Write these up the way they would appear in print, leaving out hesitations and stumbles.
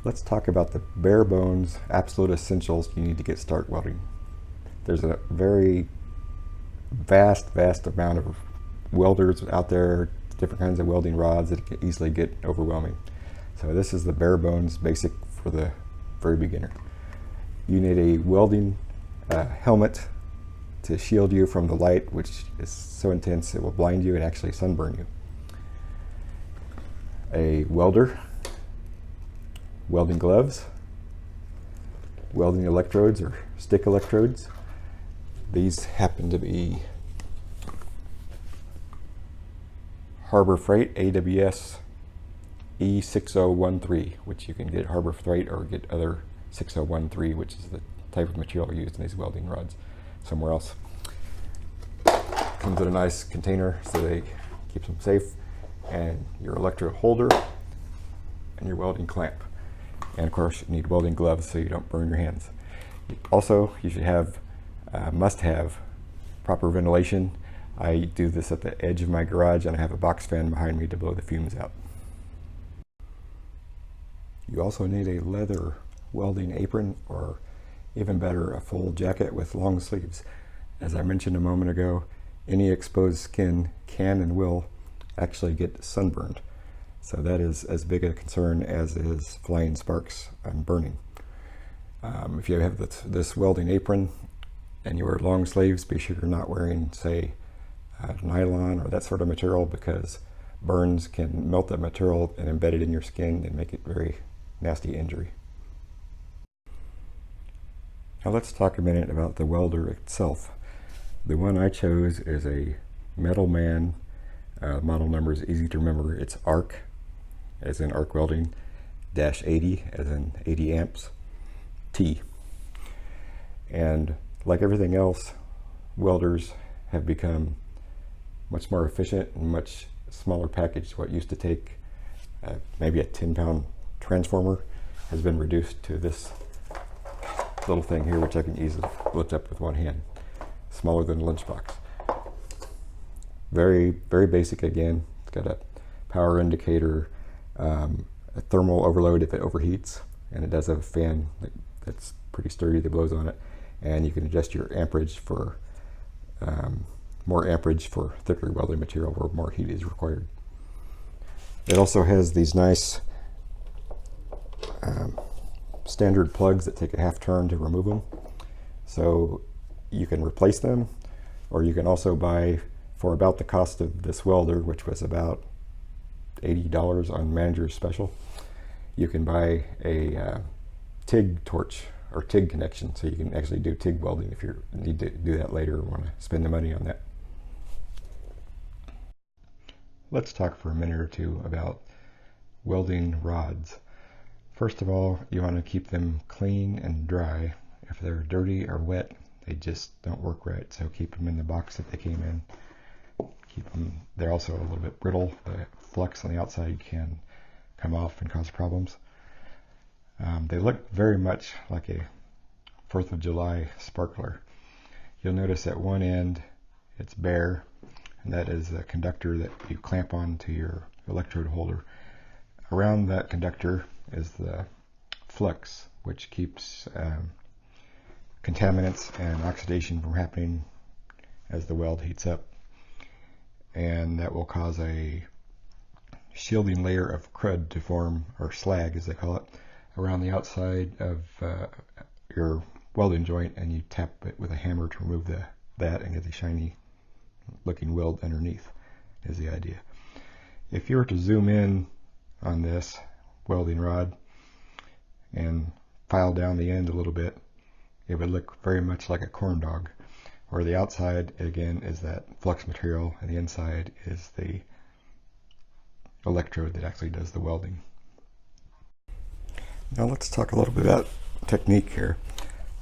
Let's talk about the bare bones, absolute essentials you need to get start welding. There's a very vast amount of welders out there, different kinds of welding rods that can easily get overwhelming. So this is the bare bones basic for the very beginner. You need a welding helmet to shield you from the light, which is so intense it will blind you and actually sunburn you. A welder, welding gloves, welding electrodes or stick electrodes. These happen to be Harbor Freight AWS E6013, which you can get Harbor Freight or get other 6013, which is the type of material used in these welding rods somewhere else. Comes in a nice container so they keep them safe, and your electrode holder and your welding clamp. And of course, you need welding gloves so you don't burn your hands. Also, you should have, must have, proper ventilation. I do this at the edge of my garage, and I have a box fan behind me to blow the fumes out. You also need a leather welding apron, or even better, a full jacket with long sleeves. As I mentioned a moment ago, any exposed skin can and will actually get sunburned. So that is as big a concern as is flying sparks and burning. If you have this welding apron and you wear long sleeves, be sure you're not wearing, say, nylon or that sort of material, because burns can melt that material and embed it in your skin and make it very nasty injury. Now let's talk a minute about the welder itself. The one I chose is a Metal Man. Model number is easy to remember. It's ARC, as in arc welding, -80, as in 80 amps, T. And like everything else, welders have become much more efficient and much smaller package. What used to take maybe a 10-pound transformer has been reduced to this little thing here, which I can easily lift up with one hand, smaller than a lunchbox. Very basic again. It's got a power indicator, a thermal overload if it overheats, and it does have a fan that's pretty sturdy that blows on it, and you can adjust your amperage for more amperage for thicker welding material where more heat is required. It also has these nice standard plugs that take a half turn to remove them, so you can replace them, or you can also buy, for about the cost of this welder, which was about $80 on Manager's Special, you can buy a TIG torch or TIG connection, so you can actually do TIG welding if you need to do that later or want to spend the money on that. Let's talk for a minute or two about welding rods. First of all, you want to keep them clean and dry. If they're dirty or wet, they just don't work right, so keep them in the box that they came in. They're also a little bit brittle. The flux on the outside can come off and cause problems. They look very much like a 4th of July sparkler. You'll notice at one end it's bare, and that is a conductor that you clamp onto your electrode holder. Around that conductor is the flux, which keeps contaminants and oxidation from happening as the weld heats up. And that will cause a shielding layer of crud to form, or slag as they call it, around the outside of your welding joint, and you tap it with a hammer to remove that and get the shiny looking weld underneath, is the idea. If you were to zoom in on this welding rod and file down the end a little bit, it would look very much like a corn dog, where the outside again is that flux material and the inside is the electrode that actually does the welding. Now let's talk a little bit about technique here.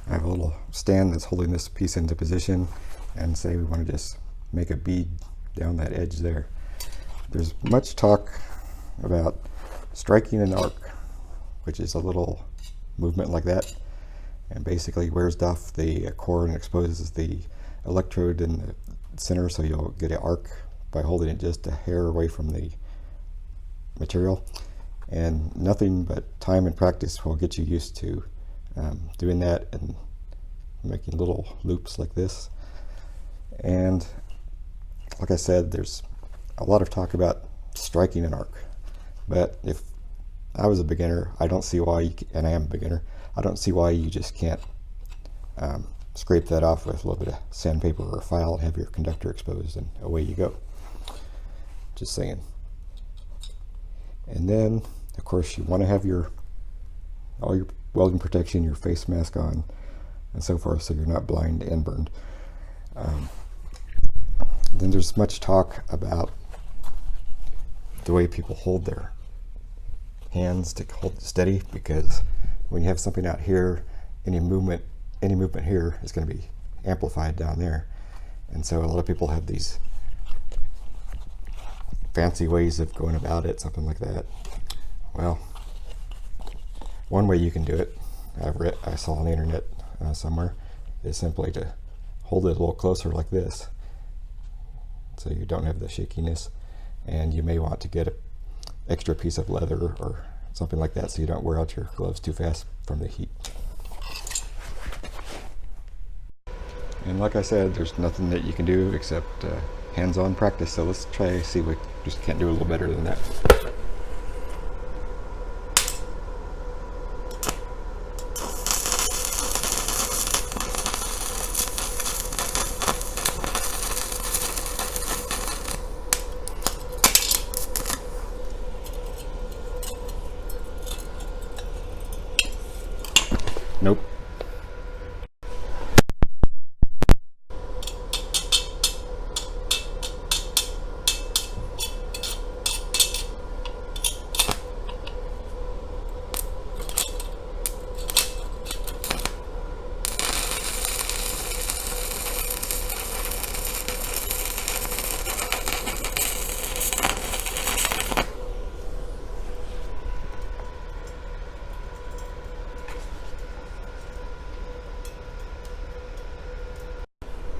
I have a little stand that's holding this piece into position, and say we want to just make a bead down that edge there. There's much talk about striking an arc, which is a little movement like that, and basically wears off the core and exposes the electrode in the center, so you'll get an arc by holding it just a hair away from the material. And nothing but time and practice will get you used to doing that and making little loops like this. And like I said, there's a lot of talk about striking an arc, but if I was a beginner, I don't see why and I am a beginner, I don't see why you just can't scrape that off with a little bit of sandpaper or a file and have your conductor exposed, and away you go. Just saying. And then of course you want to have all your welding protection, your face mask on and so forth, so you're not blind and burned. Then there's much talk about the way people hold their hands to hold it steady, because when you have something out here, any movement here is going to be amplified down there. And so a lot of people have these fancy ways of going about it, something like that. Well, one way you can do it, I saw on the internet somewhere, is simply to hold it a little closer like this, so you don't have the shakiness. And you may want to get an extra piece of leather or something like that, so you don't wear out your gloves too fast from the heat. And like I said, there's nothing that you can do except hands-on practice. So let's try see if we just can't do a little better than that. Nope.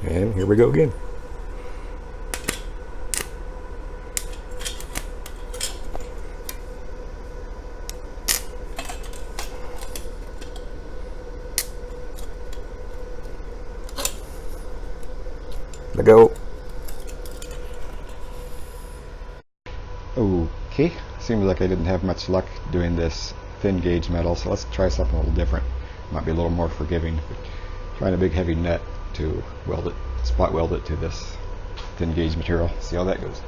And here we go again. Let go. Okay, seems like I didn't have much luck doing this thin gauge metal, so let's try something a little different. Might be a little more forgiving. Trying a big heavy nut to weld it, spot weld it to this thin gauge material. See how that goes.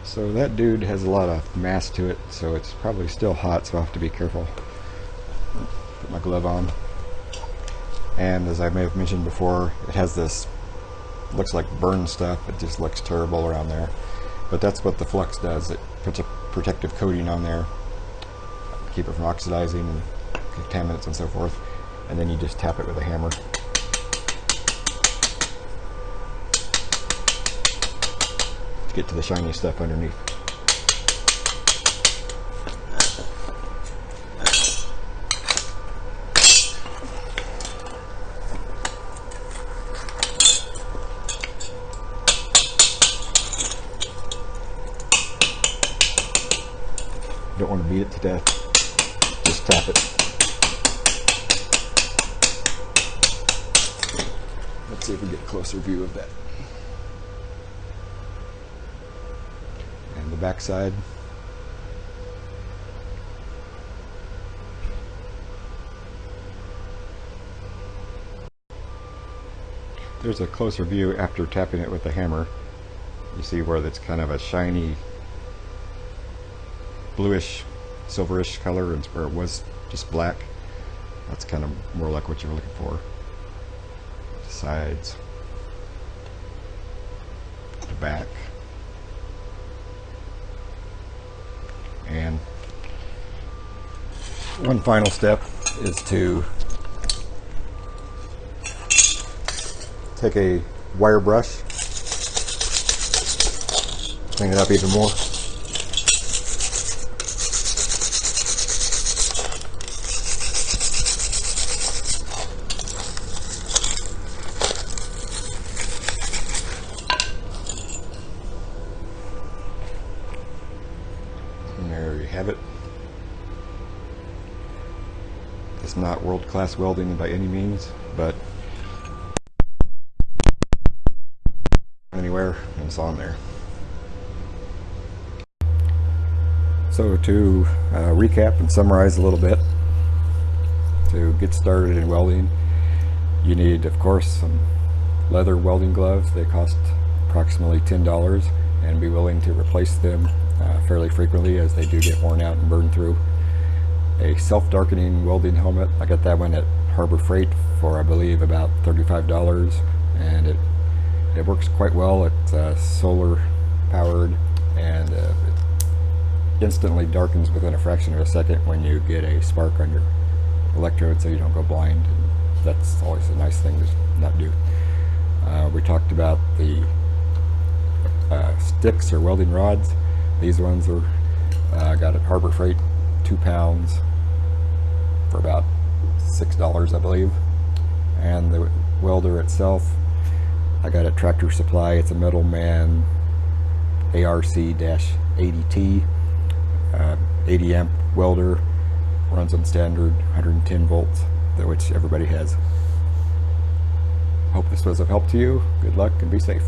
So that dude has a lot of mass to it, so it's probably still hot, so I'll have to be careful. Put my glove on. And as I may have mentioned before, it has this, looks like burn stuff, it just looks terrible around there. But that's what the flux does, it puts a protective coating on there, keep it from oxidizing and contaminants and so forth, and then you just tap it with a hammer. To get to the shiny stuff underneath. Don't want to beat it to death, just tap it. Let's see if we get a closer view of that. And the back side. There's a closer view after tapping it with the hammer. You see where that's kind of a shiny bluish, silverish color, and where it was just black. That's kind of more like what you're looking for. The sides, the back. One final step is to take a wire brush, clean it up even more. And there you have it. It's not world-class welding by any means, but anywhere and it's on there. So to recap and summarize a little bit, to get started in welding, you need, of course, some leather welding gloves. They cost approximately $10, and be willing to replace them fairly frequently, as they do get worn out and burned through. A self-darkening welding helmet. I got that one at Harbor Freight for, I believe, about $35, and it works quite well. It's solar powered, and it instantly darkens within a fraction of a second when you get a spark on your electrode, so you don't go blind. And that's always a nice thing to not do. We talked about the sticks or welding rods. These ones are got at Harbor Freight, 2 pounds for about $6, I believe. And the welder itself, I got at Tractor Supply. It's a Metal Man ARC-80T, 80 amp welder, runs on standard 110 volts, which everybody has. Hope this was of help to you. Good luck and be safe.